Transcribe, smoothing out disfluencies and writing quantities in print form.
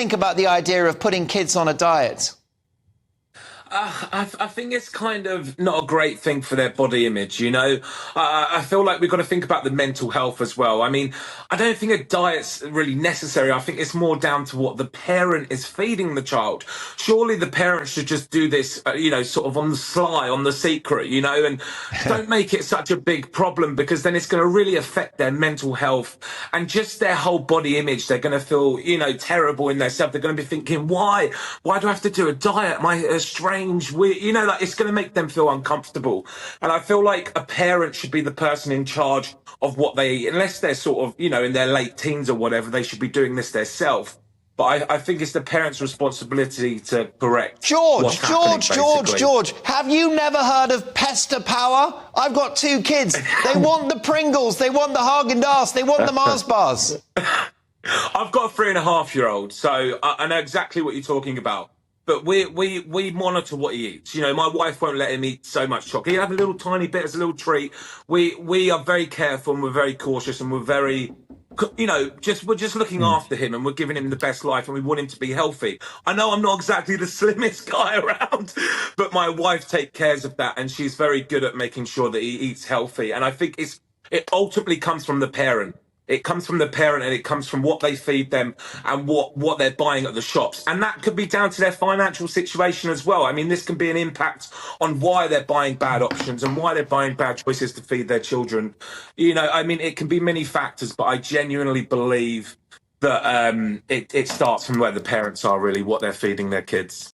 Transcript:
think about the idea of putting kids on a diet? I think it's kind of not a great thing for their body image, you know? I feel like we've got to think about the mental health as well. I mean, I don't think a diet's really necessary. I think it's more down to what the parent is feeding the child. Surely the parent should just do this, sort of on the sly, on the secret, and don't make it such a big problem, because then it's going to really affect their mental health and just their whole body image. They're going to feel, terrible in themselves. They're going to be thinking, why? Why do I have to do a diet? Am I a strange, weird, like it's going to make them feel uncomfortable. And I feel like a parent should be the person in charge of what they eat, unless they're sort of, in their late teens or whatever. They should be doing this themselves. But I think it's the parents' responsibility to correct. George, have you never heard of Pester Power? I've got 2 kids. They want the Pringles, they want the Haagen-Dazs, they want the Mars bars. I've got a 3.5-year-old, so I know exactly what you're talking about. But we monitor what he eats. My wife won't let him eat so much chocolate. He'll have a little tiny bit as a little treat. We are very careful, and we're very cautious, and we're very, we're just looking after him, and we're giving him the best life, and we want him to be healthy. I know I'm not exactly the slimmest guy around, but my wife takes care of that, and she's very good at making sure that he eats healthy. And I think it ultimately comes from the parent. It comes from the parent, and it comes from what they feed them and what they're buying at the shops. And that could be down to their financial situation as well. I mean, this can be an impact on why they're buying bad options and why they're buying bad choices to feed their children. It can be many factors, but I genuinely believe that it starts from where the parents are, really, what they're feeding their kids.